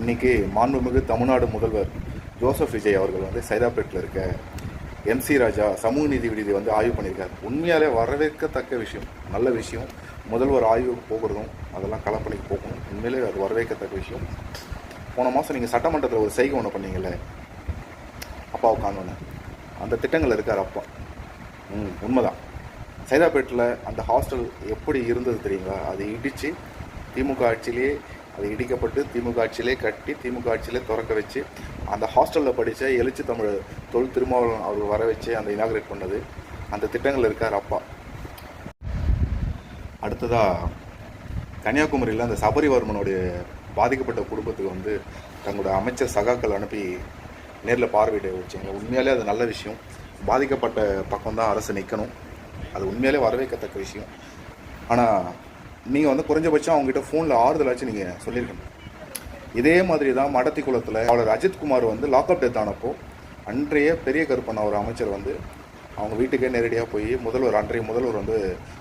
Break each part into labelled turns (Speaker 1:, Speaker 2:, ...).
Speaker 1: இன்றைக்கி மாண்புமிகு தமிழ்நாடு முதல்வர் ஜோசப் விஜய் அவர்கள் வந்து சைதாப்பேட்டில் இருக்க எம்சி ராஜா சமூக நீதி விடுதி வந்து ஆய்வு பண்ணியிருக்காரு. உண்மையாலே வரவேற்கத்தக்க விஷயம், நல்ல விஷயம். முதல்வர் ஆய்வுக்கு போகிறதும் அதெல்லாம் களப்பணிக்கு போகணும். உண்மையிலே அது வரவேற்கத்தக்க விஷயம். போன மாதம் நீங்கள் சட்டமன்றத்தில் ஒரு செய்கை ஒன்று பண்ணீங்கல்ல, அப்பாவை காணோன்னு, அந்த திட்டங்கள் இருக்கார் அப்பா. உண்மைதான். சைதாப்பேட்டில் அந்த ஹாஸ்டல் எப்படி இருந்தது தெரியுங்களா? அது இடித்து திமுக ஆட்சியிலேயே அது இடிக்கப்பட்டு திமுக ஆட்சியிலே கட்டி திமுக ஆட்சியிலே திறக்க வச்சு அந்த ஹாஸ்டலில் படித்த எழுச்சி தமிழ் தொல் திருமாவளவன் அவர் வர வச்சு அந்த இனாகிரேட் பண்ணது அந்த திட்டங்கள் இருக்கார் அப்பா. அடுத்ததாக கன்னியாகுமரியில் அந்த சபரிவர்மனுடைய பாதிக்கப்பட்ட குடும்பத்துக்கு வந்து தங்களோட அமைச்சர் சகாக்கள் அனுப்பி நேரில் பார்வையிட வச்சுங்க. உண்மையாலே அது நல்ல விஷயம். பாதிக்கப்பட்ட பக்கம்தான் அரசு நிற்கணும். அது உண்மையாலே வரவேற்கத்தக்க விஷயம். ஆனால் நீங்கள் வந்து குறைஞ்சபட்சம் அவங்ககிட்ட ஃபோனில் ஆறுதலாச்சும் நீங்கள் சொல்லியிருக்கணும். இதே மாதிரி தான் மடத்தி குளத்தில் அவளர் அஜித்குமார் வந்து லாக்அப் டெத் ஆனப்போ அன்றைய பெரிய கருப்பன் ஒரு அமைச்சர் வந்து அவங்க வீட்டுக்கே நேரடியாக போய் அன்றைய முதல்வர் வந்து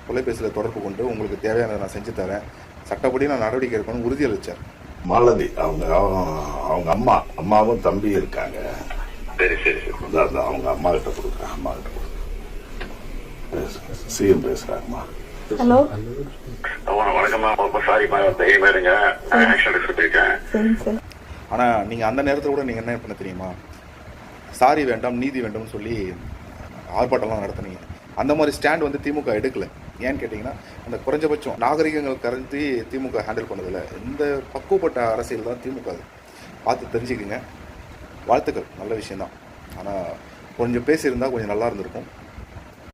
Speaker 1: தொலைபேசியில் தொடர்பு கொண்டு உங்களுக்கு தேவையானதை நான் செஞ்சு தரேன், சட்டப்படி நான் நடவடிக்கை எடுக்கணும்னு உறுதியளித்தார்.
Speaker 2: மாலதி அவங்க அம்மாவும் தம்பி இருக்காங்க. சரி சரி சரி, அவங்க அம்மா கிட்ட கொடுக்குறேன். அம்மா கிட்ட கொடுக்குறேன். சிஎம் பேசுறாங்கம்மா.
Speaker 3: ஹலோ
Speaker 2: வணக்கம்மா. சாரிம்மா, தைரியமா இருங்க. ஆக்ஷன் எடுத்துருக்கேன்.
Speaker 1: ஆனால் நீங்கள் அந்த நேரத்தில் கூட நீங்கள் என்ன பண்ண தெரியுமா? சாரி வேண்டாம் நீதி வேண்டாம்னு சொல்லி ஆர்ப்பாட்டம்லாம் நடத்துனீங்க. அந்த மாதிரி ஸ்டாண்ட் வந்து திமுக எடுக்கலை. ஏன்னு கேட்டிங்கன்னா அந்த குறைஞ்சபட்சம் நாகரிகங்கள் கருதி திமுக ஹேண்டில் பண்ணதில்லை. இந்த பக்குவப்பட்ட அரசியல் தான் திமுக. அது பார்த்து தெரிஞ்சுக்கிங்க. வாழ்த்துக்கள், நல்ல விஷயந்தான். ஆனால் கொஞ்சம் பேசியிருந்தால் கொஞ்சம் நல்லா இருந்திருக்கும்.